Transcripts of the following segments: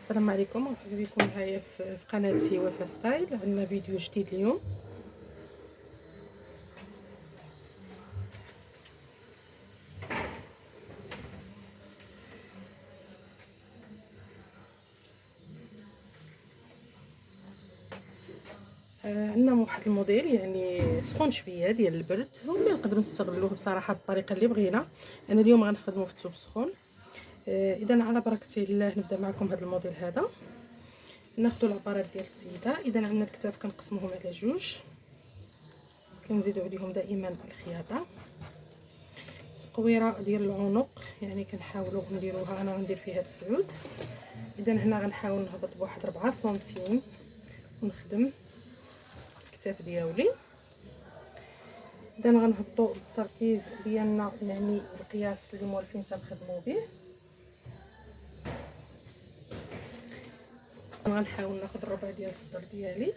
السلام عليكم، مرحبا بكم معايا في قناتي وفاء ستايل. عندنا فيديو جديد اليوم. عندنا واحد الموديل يعني سخون شويه ديال البرد، ولا نقدروا نستغلوه بصراحه بالطريقه اللي بغينا. انا اليوم غنخدموا في الثوب سخون. اذا على بركه الله نبدا معكم هذا الموديل هذا. ناخذوا العبارات ديال السيده. اذا عندنا الكتاف كنقسموهم على جوج، كنزيدوا عليهم دائما الخياطه. التقويره ديال العنق يعني كنحاولوا نديروها، انا غندير فيها 9. اذا هنا غنحاول نهبط بواحد 4 سنتيم ونخدم الكتاف ديالي. اذا غنهبطوا بالتركيز ديالنا يعني القياس اللي موالفين تنخدموا به. غنحاول ناخذ الربع ديال الصدر ديالي،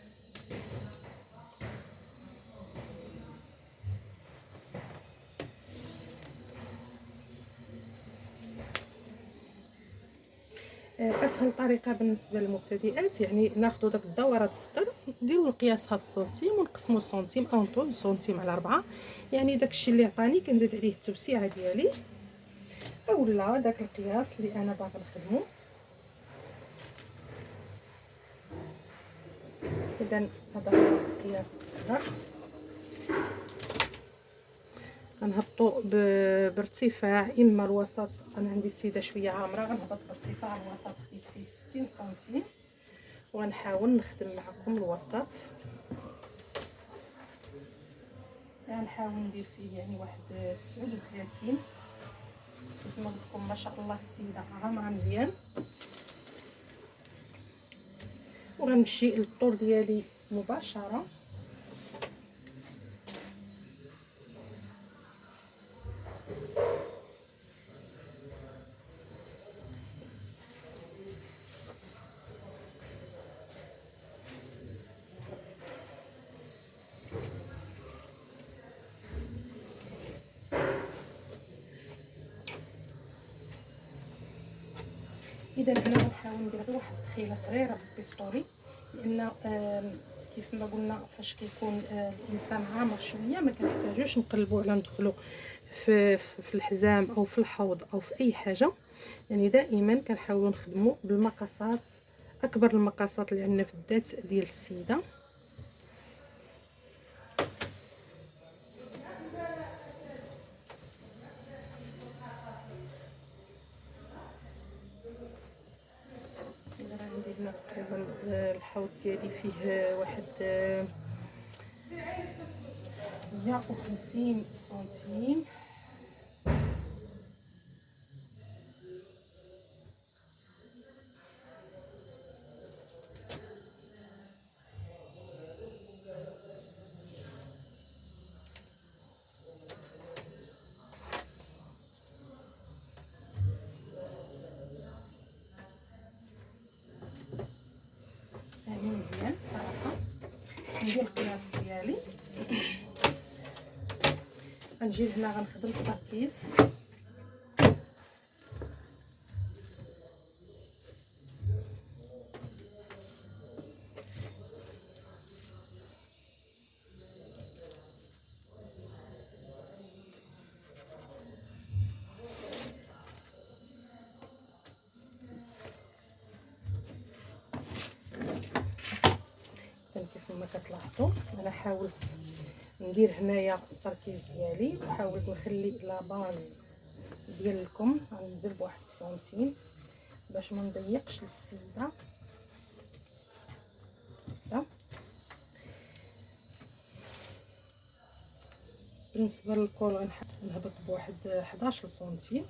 اسهل طريقه بالنسبه للمبتدئات يعني ناخذوا داك دورات الصدر نديروا قياسها بالسنتيم ونقسموا السنتيم او نطول السنتيم على 4. يعني داكشي اللي عطاني كنزيد عليه التوسيعه ديالي اولا داك القياس اللي انا باغا نخدمو. اذا هذا هو قياس الصدر. غنهبطوا بارتفاع اما الوسط، انا عندي السيده شويه عامره، غنهبط بارتفاع الوسط خديت فيه 60 سنتيم وغنحاول نخدم معكم الوسط. غنحاول ندير فيه يعني واحد 39. كيف ما قلت لكم ما شاء الله السيده عامره مزيان. وغنمشي للطول ديالي مباشره. اذا هنا غنحاول ندير غير واحد التخيله صغيره بالبيستوري، لان كيف ما قلنا فاش كيكون الانسان عامر شويه ما كنحتاجوش نقلبوا على ندخلوا في الحزام او في الحوض او في اي حاجه. يعني دائما كنحاولوا نخدموا بالمقاسات، اكبر المقاسات اللي عندنا في الذات ديال السيده. عندي هنا تقريبا الحوض ديالي فيه واحد 150 سنتيم. يعني مزيان صراحه. ندير القياس ديالي، غنجي هنا غنخدم التركيز. كيف ما كتلاحظوا انا حاولت ندير هنايا التركيز ديالي وحاولت نخلي لا باز ديال الكم غننزل بواحد السنتيم باش ما نضيقش للسيده. بالنسبه للكول غنهبط بواحد 11 سنتيم.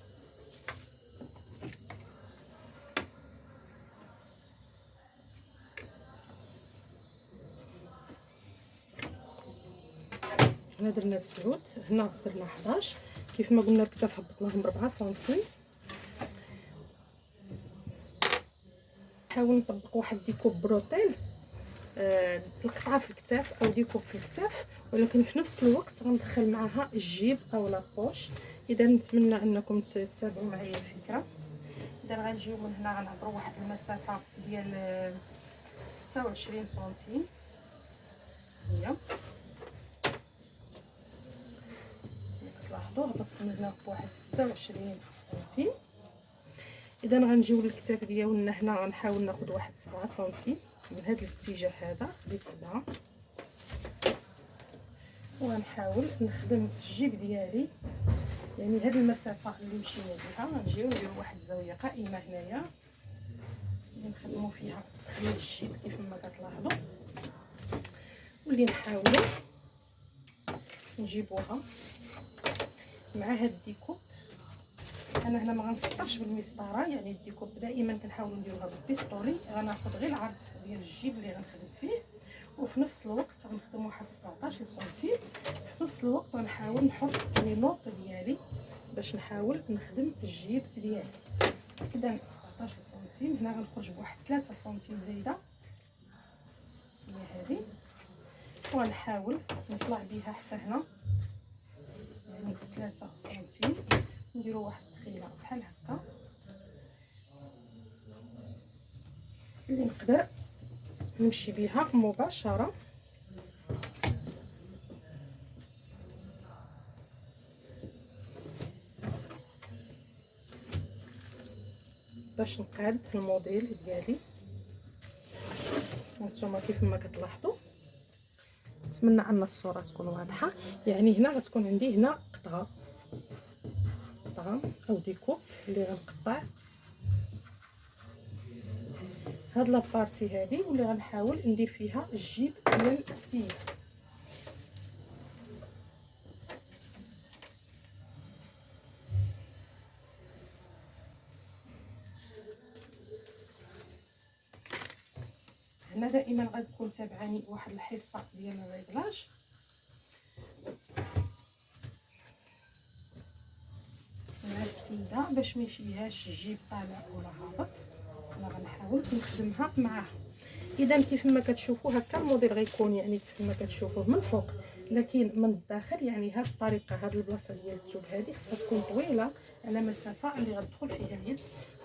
هنا درنا 9، هنا درنا 11. كيف ما قلنا الكتاف هبطناهم ب4 سنتيم. نحاول نطبق واحد ديكوب بروتيل القطعه في الكتاف او ديكوب في الكتاف، ولكن في نفس الوقت غندخل معها الجيب او لا بوش. اذا نتمنى انكم تتابعوا معايا الفكره. اذا غنجيو من هنا غنعبروا واحد المسافه ديال 26 سنتيم. هي كتلاحظوا هبطت من هنا بواحد 26 سنتيم. اذا غنجيو للكتاف ديالنا هنا غنحاول ناخذ واحد 7 سنتيم من هذا الاتجاه هذا، خديت 7 وغنحاول نخدم الجيب ديالي. يعني هذه المسافه اللي مشينا بها غنجيو نديروا واحد الزاويه قائمه هنايا اللي نخدموا فيها تخلي الجيب كيف ما كتلاحظوا، واللي نحاولوا نجيبوها مع هاد الديكوب. انا هنا ما غنسطرش بالمسطره، يعني الديكوب دائما كنحاولوا نديروها بالبيستولي. غناخذ غير العرض ديال الجيب اللي غنخدم فيه، وفي نفس الوقت غنخدم واحد 17 سنتيم. في نفس الوقت غنحاول نحط لي نوط ديالي باش نحاول نخدم الجيب ديالي. اذا 17 سنتيم هنا غنخرج بواحد 3 سنتيم زايده هي هذه، وغنحاول نطلع بها حتى هنا يعني 3 سنتيم. نديروا واحد التخيله بحال هكا اللي نقدر نمشي بها مباشره باش نقاد الموديل ديالي. هانتوما كيف ما كتلاحظوا. نتمنى ان الصوره تكون واضحه. يعني هنا غتكون عندي هنا قطعه او ديكوب اللي غنقطع هاد لابارتي هادي، واللي غنحاول ندير فيها الجيب ديال السيد. هنا دائما غتكون تابعاني واحد الحصه ديال الريغلاج. مع السيده باش ما يجيهاش الجيب طالع ولا هابط، انا غنحاول نخدمها معاها. اذا كيف ما كتشوفوا هكا الموديل غيكون يعني كيف ما كتشوفوه من فوق، لكن من الداخل يعني هاد الطريقه هاد البلاصه ديال الثوب هذه خصها تكون طويله على مسافه اللي غتدخل فيها اليد،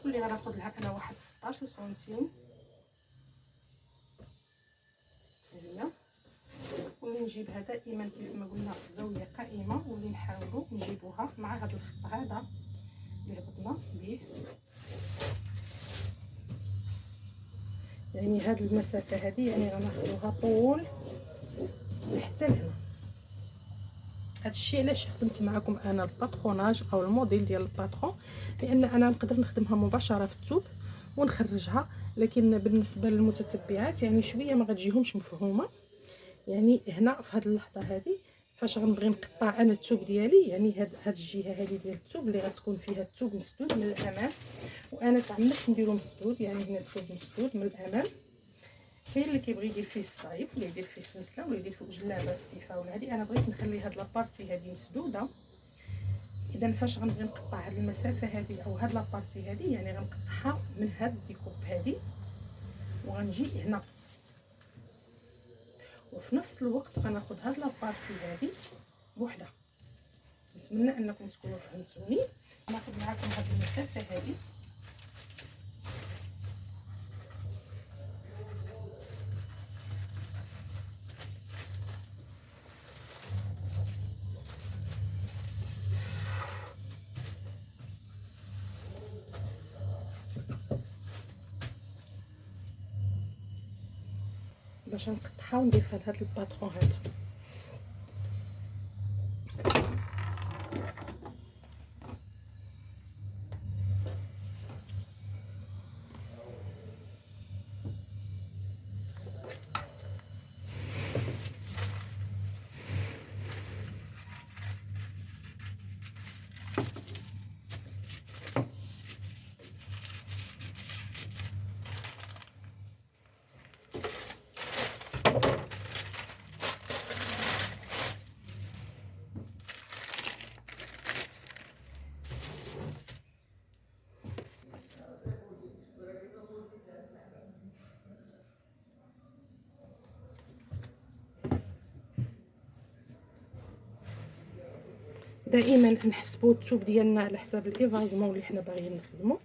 واللي غناخذ لها انا واحد 16 سنتيم هي. واللي نجيبها دائما كيف ما قلنا زاويه قائمه، واللي نحاولوا نجيبوها مع هذا الخط هذا اللي هبطنا به. يعني هاد المسافه هذه يعني غناخذوها طول حتى لهنا. هادشي علاش خدمت معكم انا الباتروناج او الموديل ديال الباترون، لان انا نقدر نخدمها مباشره في الثوب ونخرجها. لكن بالنسبه للمتتبعات يعني شويه ما غتجيهمش مفهومه. يعني هنا في هذه اللحظه هذه فاش غنبغي نقطع انا الثوب ديالي، يعني هاد الجهه هذه ديال الثوب اللي غتكون فيها الثوب مسدود من الامام، وانا تعمدت نديرو مسدود، يعني هنا الثوب مسدود من الامام. كاين اللي كيبغي يدير فيه الصعيب ولا يدير فيه السلسله ولا يدير فيه جلابه سفيفه ولا هذه. انا بغيت نخلي هاد لابارتي هذه مسدوده. اذا فاش غنبغي نقطع هاد المسافه هذه او هاد لابارتي هذه يعني غنقطعها من هاد الديكوب هذه، وغنجي هنا، وفي نفس الوقت غناخذ هاد لابارتي هذه بوحدها. نتمنى انكم تكونوا فهمتوني. ناخذ معكم هاد المسافه هذه باش نقطعها ونضيفها لهاد الباترون هذا. دائما نحسبوا الثوب ديالنا على حساب الايفازمون اللي حنا باغيين نخدمو.